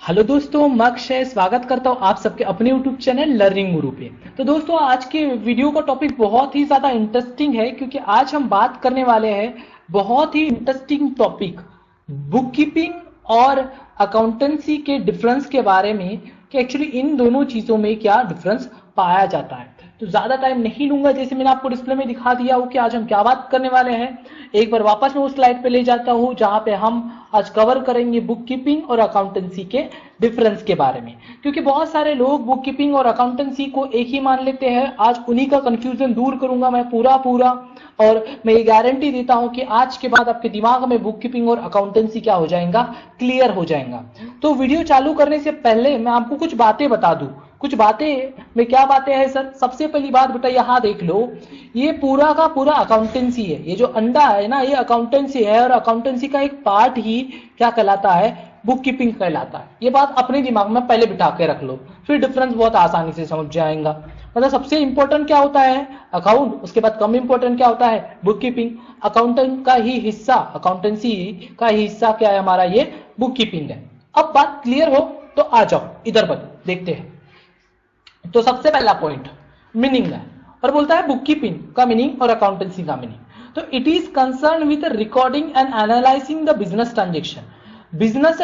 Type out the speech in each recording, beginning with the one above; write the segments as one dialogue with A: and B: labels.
A: Hello दोस्तों, मैं अक्षय स्वागत करता हूँ आप सबके अपने यूट्यूब चैनल लर्निंग गुरु पे। तो दोस्तों, आज के वीडियो का टॉपिक बहुत ही ज़्यादा इंटरेस्टिंग है क्योंकि आज हम बात करने वाले हैं बहुत ही इंटरेस्टिंग टॉपिक बुक कीपिंग और अकाउंटेंसी के डिफरेंस के बारे में कि एक्चुअली इन दोनों चीज़ों में क्या डिफरेंस पाया जाता है। तो ज़्यादा टाइम नहीं लूंगा, जैसे मैंने आपको डिस्प्ले में दिखा दिया हो कि आज हम क्या बात करने वाले हैं। एक बार वापस मैं उस स्लाइड पे ले जाता हूँ जहां पे हम आज कवर करेंगे बुक कीपिंग और अकाउंटेंसी के डिफरेंस के बारे में, क्योंकि बहुत सारे लोग बुक कीपिंग और अकाउंटेंसी को एक ही मान लेते हैं। आज उन्हीं का कंफ्यूजन दूर करूंगा मैं पूरा और मैं ये गारंटी देता हूं कि आज के बाद आपके दिमाग में बुक कीपिंग और अकाउंटेंसी क्या हो जाएगा, क्लियर हो जाएगा। तो वीडियो चालू करने से पहले मैं आपको कुछ बातें बता दूं। कुछ बातें में क्या बातें हैं सर? सबसे पहली बात बेटा यहां देख लो, ये पूरा का पूरा अकाउंटेंसी है। ये जो अंडा है ना, ये अकाउंटेंसी है और अकाउंटेंसी का एक पार्ट ही क्या कहलाता है? बुक कीपिंग कहलाता है। ये बात अपने दिमाग में पहले बिठा के रख लो, फिर डिफरेंस बहुत आसानी से समझ जाएगा। मतलब सबसे इंपॉर्टेंट क्या होता है? अकाउंट। उसके बाद कम इंपॉर्टेंट क्या होता है? Book keeping. अकाउंटेंट का ही हिस्सा, अकाउंटेंसी का ही हिस्सा क्या है हमारा? ये बुक कीपिंग है। अब बात क्लियर हो तो आ जाओ इधर पर देखते हैं। तो सबसे पहला पॉइंट मीनिंग है और बोलता है बुक कीपिंग का मीनिंग और अकाउंटेंसी का मीनिंग। तो it is concern with recording and analysing the business transaction. Business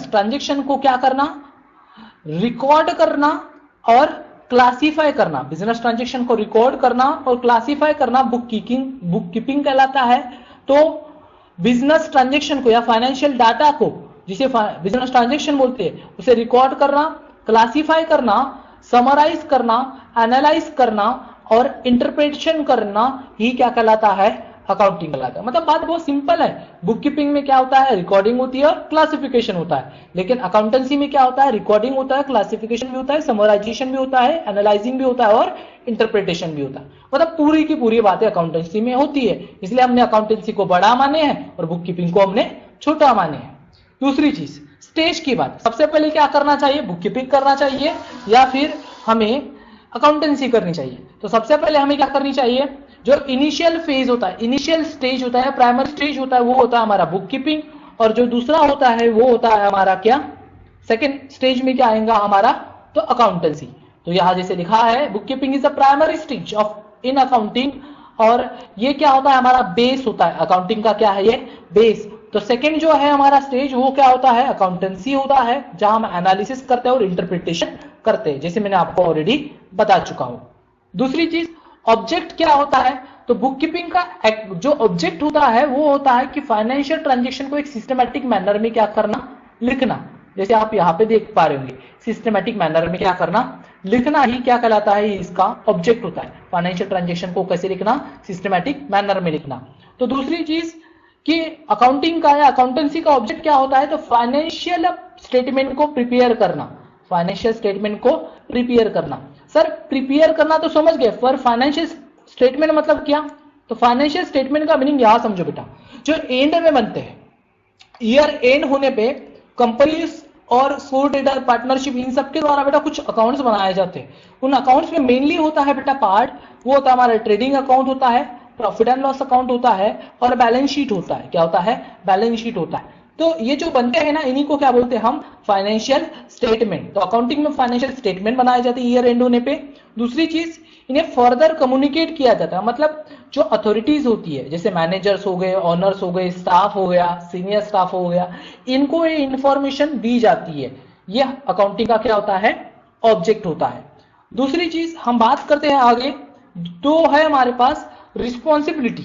A: transaction को क्या करना? रिकॉर्ड करना और क्लासिफाई करना। बिजनेस ट्रांजेक्शन को रिकॉर्ड करना और क्लासिफाई करना बुक कीपिंग कहलाता है। तो बिजनेस ट्रांजेक्शन को या फाइनेंशियल डाटा को, जिसे बिजनेस ट्रांजेक्शन बोलते हैं, उसे रिकॉर्ड करना, क्लासिफाई करना, समराइज करना, एनालाइज करना और इंटरप्रिटेशन करना ही क्या कहलाता है? अकाउंटिंग कहलाता है। मतलब बात बहुत सिंपल है। बुक कीपिंग में क्या होता है? रिकॉर्डिंग होती है और क्लासिफिकेशन होता है। लेकिन अकाउंटेंसी में क्या होता है? रिकॉर्डिंग होता है, क्लासिफिकेशन भी होता है, समराइजेशन भी होता है, एनालाइजिंग भी होता है और इंटरप्रिटेशन भी होता है। मतलब पूरी की पूरी बातें अकाउंटेंसी में होती है। इसलिए हमने अकाउंटेंसी को बड़ा माने हैं और बुक कीपिंग को हमने छोटा माने हैं। दूसरी चीज, स्टेज की बात। सबसे पहले क्या करना चाहिए? बुक कीपिंग करना चाहिए या फिर हमें अकाउंटेंसी करनी चाहिए? तो सबसे पहले हमें क्या करनी चाहिए? जो इनिशियल फेज होता है, इनिशियल स्टेज होता है, प्राइमरी स्टेज होता है, वो होता है हमारा बुक कीपिंग। और जो दूसरा होता है वो होता है हमारा क्या? सेकेंड स्टेज में क्या आएगा हमारा? तो अकाउंटेंसी। तो यहां जैसे लिखा है book keeping is the primary stage of in accounting. और ये क्या होता है? हमारा बेस होता है। अकाउंटिंग का क्या है? ये बेस। तो सेकंड जो है हमारा स्टेज, वो क्या होता है? अकाउंटेंसी होता है, जहां हम एनालिसिस करते हैं और इंटरप्रिटेशन करते हैं, जैसे मैंने आपको ऑलरेडी बता चुका हूं। दूसरी चीज, ऑब्जेक्ट क्या होता है? तो बुक कीपिंग का जो ऑब्जेक्ट होता है वो होता है कि फाइनेंशियल ट्रांजेक्शन को एक सिस्टमैटिक मैनर में क्या करना? लिखना। जैसे आप यहां पे देख पा रहे होंगे, सिस्टमैटिक मैनर में क्या करना? लिखना ही क्या कहलाता है? इसका ऑब्जेक्ट होता है। फाइनेंशियल ट्रांजेक्शन को कैसे लिखना? सिस्टमैटिक मैनर में लिखना। तो दूसरी चीज कि अकाउंटिंग का या अकाउंटेंसी का ऑब्जेक्ट क्या होता है? तो फाइनेंशियल स्टेटमेंट को प्रिपेयर करना। फाइनेंशियल स्टेटमेंट को प्रिपेयर करना। सर प्रिपेयर करना तो समझ गए, पर फाइनेंशियल स्टेटमेंट मतलब क्या? तो फाइनेंशियल स्टेटमेंट का मीनिंग यहां समझो बेटा, जो एंड में बनते हैं, ईयर एंड होने पे कंपनीज और सोल ट्रेडर पार्टनरशिप, इन सबके द्वारा बेटा कुछ अकाउंट्स बनाए जाते हैं। उन अकाउंट्स में मेनली होता है बेटा पार्ट, वो होता है हमारा ट्रेडिंग अकाउंट होता है, प्रॉफिट एंड लॉस अकाउंट होता है और बैलेंस शीट होता है। क्या होता है? बैलेंस शीट होता है। तो ये जो बनते हैं ना, इन्हीं को क्या बोलते हैं हम? Financial statement. तो अकाउंटिंग में फाइनेंशियल स्टेटमेंट बनाए जाते हैं ईयर एंड होने पे। दूसरी चीज, इन्हें फर्दर कम्युनिकेट किया जाता है। मतलब जो अथॉरिटीज होती है, जैसे मैनेजर्स हो गए, ऑनर्स हो गए, स्टाफ हो गया, सीनियर स्टाफ हो गया, इनको ये इंफॉर्मेशन दी जाती है। यह अकाउंटिंग का क्या होता है? ऑब्जेक्ट होता है। दूसरी चीज हम बात करते हैं आगे, तो है हमारे पास रिस्पॉन्सिबिलिटी।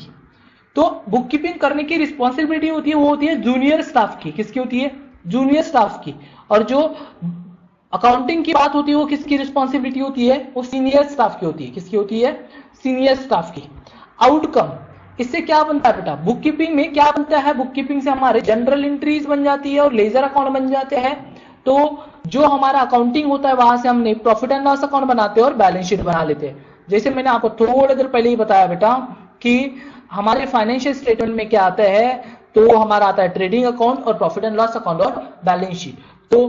A: तो बुक कीपिंग करने की रिस्पॉन्सिबिलिटी होती है, वो होती है जूनियर स्टाफ की। किसकी होती है? जूनियर स्टाफ की। और जो अकाउंटिंग की बात होती है, वो किसकी रिस्पॉन्सिबिलिटी होती है? वो सीनियर स्टाफ की होती है। किसकी होती है? सीनियर स्टाफ की। आउटकम, इससे क्या बनता है बेटा? बुक कीपिंग में क्या बनता है? बुक कीपिंग से हमारे जनरल एंट्रीज बन जाती है और लेजर अकाउंट बन जाते हैं। तो जो हमारा अकाउंटिंग होता है, वहां से हमने प्रॉफिट एंड लॉस अकाउंट बनाते हैं और बैलेंस शीट बना लेते हैं। जैसे मैंने आपको थोड़ी देर पहले ही बताया बेटा कि हमारे फाइनेंशियल स्टेटमेंट में क्या आता है? तो हमारा आता है ट्रेडिंग अकाउंट और प्रॉफिट एंड लॉस अकाउंट और बैलेंस शीट। तो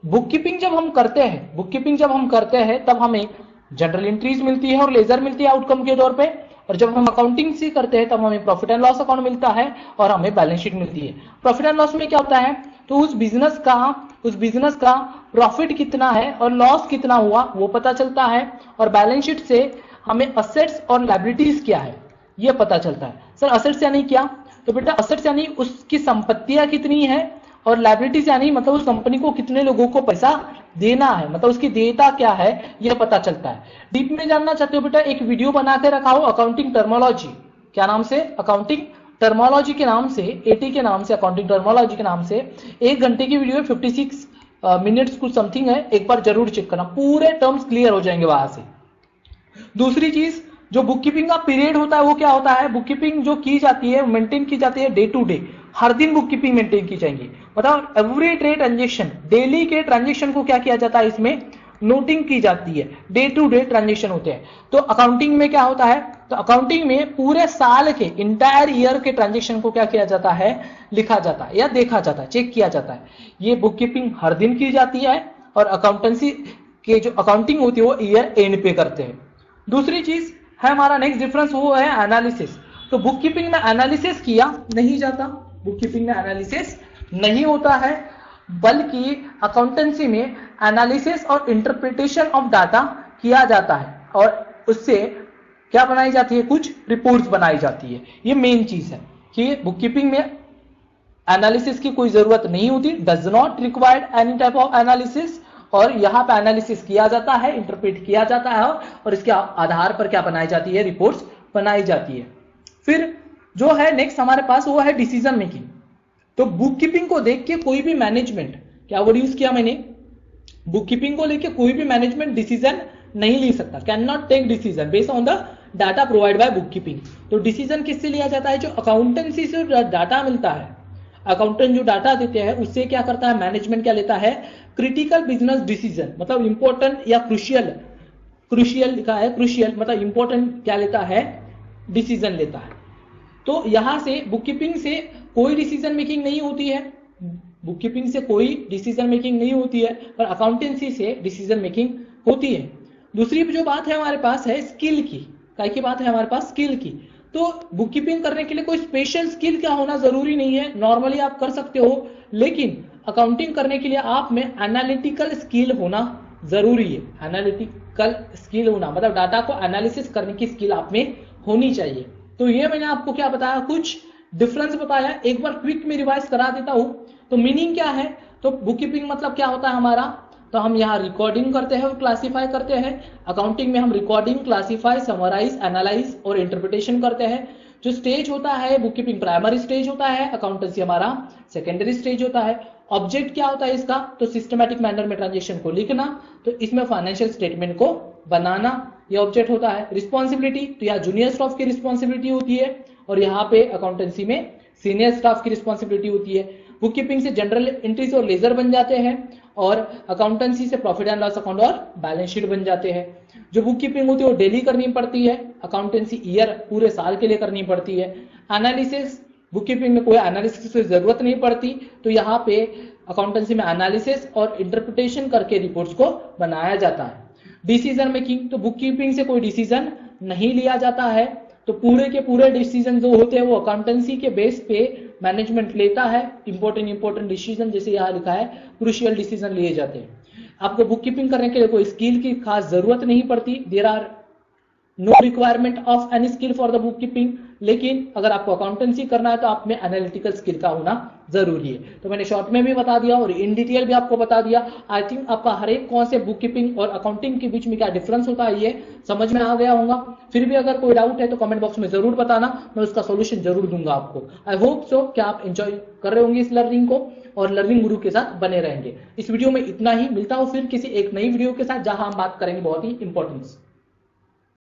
A: बुक कीपिंग जब हम करते हैं तब हमें जनरल एंट्रीज मिलती है और लेजर मिलती है आउटकम के तौर पे। और जब हम अकाउंटिंग सी करते हैं तब हमें प्रॉफिट एंड लॉस अकाउंट मिलता है और हमें बैलेंस शीट मिलती है। प्रॉफिट एंड लॉस में क्या होता है, तो उस बिजनेस का प्रॉफिट कितना है और लॉस कितना हुआ वो पता चलता है, और बैलेंस शीट से हमें असेट्स और लायबिलिटीज क्या है ये पता चलता है। सर असेट्स यानी क्या, तो बेटा असेट्स यानी उसकी संपत्तियां कितनी है, और लायबिलिटीज यानी मतलब उस कंपनी को कितने लोगों को पैसा देना है, मतलब उसकी देयता क्या है यह पता चलता है। डीप में जानना चाहते हो बेटा, एक वीडियो बना के रखा हो अकाउंटिंग टर्मोलॉजी, क्या नाम से, अकाउंटिंग टर्मोलॉजी के नाम से, एटी के नाम से, अकाउंटिंग टर्मोलॉजी के नाम से 1 घंटे की वीडियो 56 मिनट्स कुछ समथिंग है, एक बार जरूर चेक करना, पूरे टर्म्स क्लियर हो जाएंगे वहां से। दूसरी चीज, जो बुक कीपिंग का पीरियड होता है वो क्या होता है, बुक कीपिंग जो की जाती है मेंटेन की जाती है डे टू डे, हर दिन बुक कीपिंग मेंटेन की जाएंगी, मतलब एवरी डे ट्रांजेक्शन, डेली के ट्रांजेक्शन को क्या किया जाता है इसमें नोटिंग की जाती है, डे टू डे ट्रांजेक्शन होते हैं। तो अकाउंटिंग में क्या होता है, तो अकाउंटिंग में पूरे साल के इंटायर ईयर के ट्रांजेक्शन को क्या किया जाता है, लिखा जाता है या देखा जाता है, चेक किया जाता है। ये बुक कीपिंग हर दिन की जाती है और अकाउंटेंसी के जो अकाउंटिंग होती है वो ईयर एंड पे करते हैं। दूसरी चीज है हमारा नेक्स्ट डिफरेंस, वो है एनालिसिस। तो बुक कीपिंग में एनालिसिस किया नहीं जाता, बुक कीपिंग में एनालिसिस नहीं होता है, बल्कि अकाउंटेंसी में एनालिसिस और इंटरप्रिटेशन ऑफ डाटा किया जाता है और उससे क्या बनाई जाती है, कुछ रिपोर्ट्स बनाई जाती है। ये मेन चीज है कि बुक कीपिंग में एनालिसिस की कोई जरूरत नहीं होती, does not required any type of analysis, और यहां पे एनालिसिस किया जाता है, इंटरप्रेट किया जाता है और इसके आधार पर क्या बनाई जाती है, रिपोर्ट्स बनाई जाती है। फिर जो है नेक्स्ट हमारे पास वो है डिसीजन मेकिंग। तो बुक कीपिंग को देख के कोई भी मैनेजमेंट, क्या वर्ड यूज किया मैंने, बुक कीपिंग को लेके कोई भी मैनेजमेंट डिसीजन नहीं ले सकता, can not take decision based on the data provide by bookkeeping. तो डिसीजन किससे लिया जाता है, जो अकाउंटेंसी से डाटा मिलता है, अकाउंटेंट जो डाटा देते हैं उससे क्या करता है मैनेजमेंट, क्या लेता है, क्रिटिकल बिजनेस डिसीजन, मतलब इंपॉर्टेंट या क्रुशियल लिखा है, क्रुशियल मतलब इंपॉर्टेंट क्या लेता है, डिसीजन लेता है। तो यहां से बुक कीपिंग से कोई डिसीजन मेकिंग नहीं होती है, बुक कीपिंग से कोई डिसीजन मेकिंग नहीं होती है, पर अकाउंटेंसी से डिसीजन मेकिंग होती है। दूसरी जो बात है हमारे पास है स्किल की, क्या की बात है हमारे पास, स्किल की। तो बुक कीपिंग करने के लिए कोई स्पेशल स्किल क्या होना जरूरी नहीं है, नॉर्मली आप कर सकते हो, लेकिन अकाउंटिंग करने के लिए आप में एनालिटिकल स्किल होना जरूरी है। एनालिटिकल स्किल होना मतलब डाटा को एनालिसिस करने की स्किल आप में होनी चाहिए। तो ये मैंने आपको क्या बताया, कुछ डिफरेंस बताया, एक बार क्विक में रिवाइज करा देता हूं। तो मीनिंग क्या है, तो बुक कीपिंग मतलब क्या होता है हमारा, तो हम यहाँ रिकॉर्डिंग करते हैं और क्लासीफाई करते हैं। अकाउंटिंग में हम रिकॉर्डिंग, क्लासीफाई, समराइज, एनालाइज और इंटरप्रिटेशन करते हैं। जो स्टेज होता है बुक कीपिंग प्राइमरी स्टेज होता है, अकाउंटेंसी हमारा सेकेंडरी स्टेज होता है। ऑब्जेक्ट क्या होता है इसका, तो सिस्टमैटिक मैनर में ट्रांजेक्शन को लिखना, तो इसमें फाइनेंशियल स्टेटमेंट को बनाना, ये ऑब्जेक्ट होता है। रिस्पॉन्सिबिलिटी, तो यहाँ जूनियर स्टाफ की रिस्पॉन्सिबिलिटी होती है और यहाँ पे अकाउंटेंसी में सीनियर स्टाफ की रिस्पॉन्सिबिलिटी होती है। बुक कीपिंग से जनरल एंट्रीज और लेजर बन जाते हैं और अकाउंटेंसी से प्रॉफिट एंड लॉस अकाउंट और बैलेंस शीट बन जाते हैं। जो बुक कीपिंग होती है वो डेली करनी पड़ती है, अकाउंटेंसी ईयर पूरे साल के लिए करनी पड़ती है। एनालिसिस, बुक कीपिंग में कोई एनालिसिस की जरूरत नहीं पड़ती, तो यहाँ पे अकाउंटेंसी में एनालिसिस और इंटरप्रिटेशन करके रिपोर्ट्स को बनाया जाता है। डिसीजन मेकिंग, तो बुक कीपिंग से कोई डिसीजन नहीं लिया जाता है, तो पूरे के पूरे डिसीजन जो होते हैं वो अकाउंटेंसी के बेस पे मैनेजमेंट लेता है। इंपॉर्टेंट डिसीजन, जैसे यहाँ लिखा है क्रूशियल डिसीजन लिए जाते हैं। आपको बुक कीपिंग करने के लिए कोई स्किल की खास जरूरत नहीं पड़ती, there are no requirement of any skill for the bookkeeping, लेकिन अगर आपको अकाउंटेंसी करना है तो आप में एनालिटिकल स्किल का होना जरूरी है। तो मैंने शॉर्ट में भी बता दिया और इन डिटेल भी आपको बता दिया। आई थिंक आपका हर एक कौन से बुक कीपिंग और अकाउंटिंग के बीच में क्या डिफरेंस होता है ये समझ में आ गया होगा। फिर भी अगर कोई डाउट है तो कमेंट बॉक्स में जरूर बताना, मैं उसका सोल्यूशन जरूर दूंगा आपको। आई होप सो कि आप एंजॉय कर रहे होंगे इस लर्निंग को और लर्निंग गुरु के साथ बने रहेंगे। इस वीडियो में इतना ही, मिलता हूं फिर किसी एक नई वीडियो के साथ जहां हम बात करेंगे बहुत ही इंपॉर्टेंट